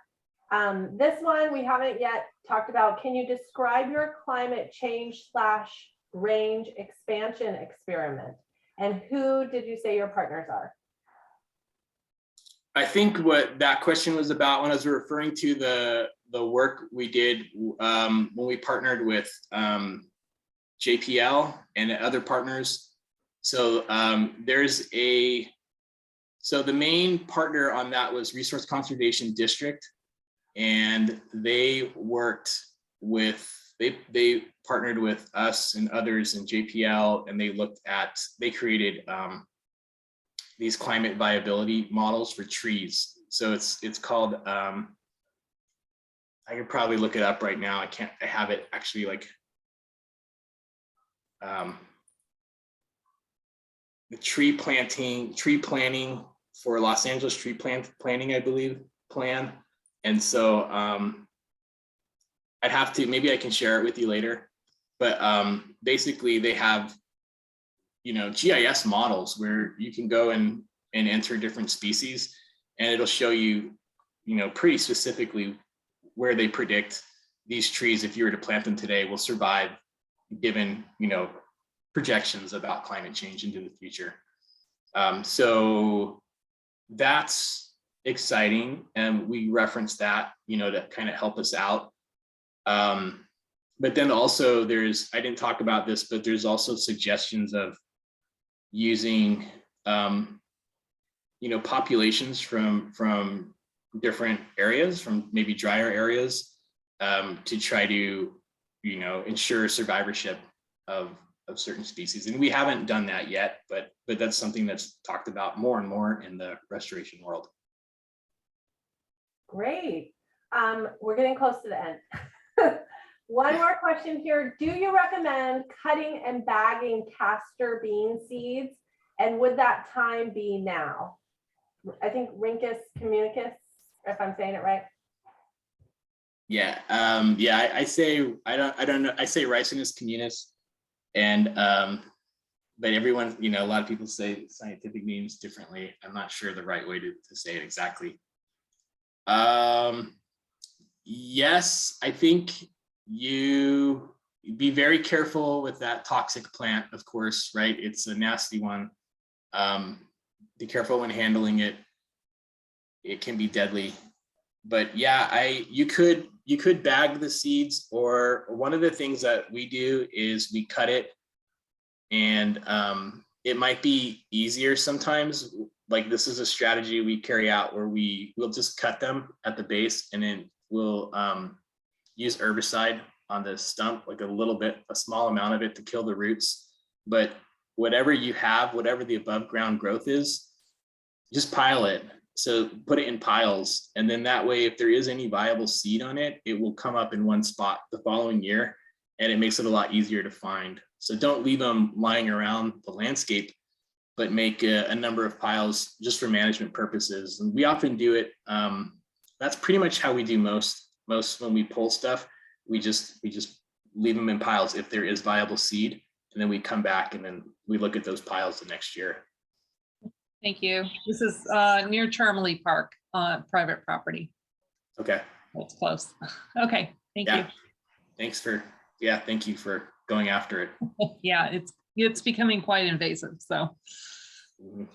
This one we haven't yet talked about. Can you describe your climate change / range expansion experiment, and who did you say your partners are? I think what that question was about, when I was referring to the work we did when we partnered with JPL and other partners. So so the main partner on that was Resource Conservation District, and they worked they partnered with us and others in JPL, and they created these climate viability models for trees. So it's called, I could probably look it up right now. I have it actually like, the tree planting for Los Angeles tree planting, I believe, plan. And so I'd have to, maybe I can share it with you later, but basically they have, GIS models where you can go and enter different species, and it'll show you, pretty specifically where they predict these trees, if you were to plant them today, will survive given, projections about climate change into the future. So that's exciting. And we reference that, to kind of help us out. But then also I didn't talk about this, but there's also suggestions of using, populations from different areas, from maybe drier areas, to try to, ensure survivorship of certain species. And we haven't done that yet, but that's something that's talked about more and more in the restoration world. Great. We're getting close to the end. One more question here. Do you recommend cutting and bagging castor bean seeds? And would that time be now? I think Rhynchus communicus, if I'm saying it right. Yeah. I say, I don't know. I say Ricinus communis. And but everyone, a lot of people say scientific names differently. I'm not sure the right way to say it exactly. Yes, I think you be very careful with that toxic plant, of course, right? It's a nasty one. Be careful when handling it. It can be deadly. But yeah, you could bag the seeds, or one of the things that we do is we cut it, and it might be easier sometimes. Like, this is a strategy we carry out where we'll just cut them at the base, and then we'll use herbicide on the stump, like a small amount of it to kill the roots. But whatever you have, whatever the above ground growth is, just pile it. So put it in piles, and then that way, if there is any viable seed on it, it will come up in one spot the following year, and it makes it a lot easier to find. So don't leave them lying around the landscape, but make a number of piles just for management purposes. And we often do it. That's pretty much how we do most when we pull stuff. We just leave them in piles if there is viable seed, and then we come back and then we look at those piles the next year. Thank you. This is near Termely Park, private property. Okay. That's close. Okay, thank you. Thank you for going after it. Yeah, it's becoming quite invasive, so. Mhm.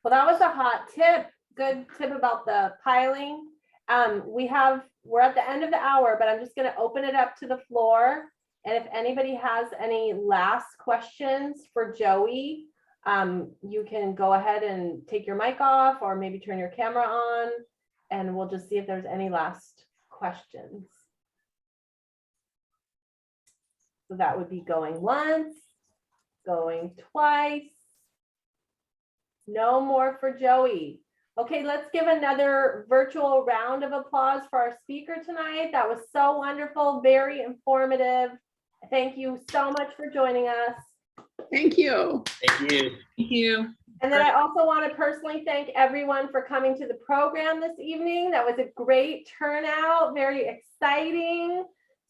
Well, that was a hot tip. Good tip about the piling. We're at the end of the hour, but I'm just going to open it up to the floor. And if anybody has any last questions for Joey, you can go ahead and take your mic off, or maybe turn your camera on, and we'll just see if there's any last questions. So that would be going once, going twice. No more for Joey. Okay, let's give another virtual round of applause for our speaker tonight. That was so wonderful, very informative. Thank you so much for joining us. Thank you. Thank you. Thank you. And then I also want to personally thank everyone for coming to the program this evening. That was a great turnout, very exciting.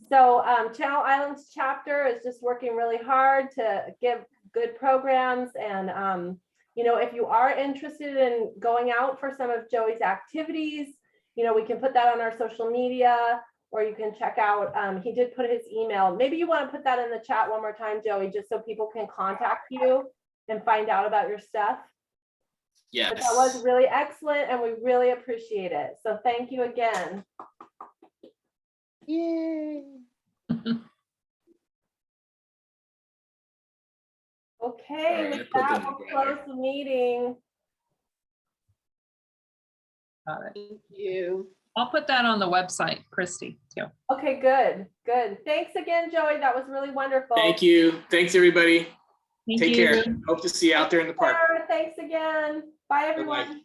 So Channel Islands chapter is just working really hard to give good programs. And if you are interested in going out for some of Joey's activities, we can put that on our social media, or you can check out, he did put his email. Maybe you want to put that in the chat one more time, Joey, just so people can contact you and find out about your stuff. Yes. But that was really excellent, and we really appreciate it. So thank you again. Yay. Okay, All right, with I put that, them we'll together. close the meeting. Got it. Thank you. I'll put that on the website, Christy, too. Okay, good, good. Thanks again, Joey. That was really wonderful. Thank you. Thanks, everybody. Thank Take you. care. Hope to see you out there in the park. Thanks again. Bye, everyone. Bye-bye.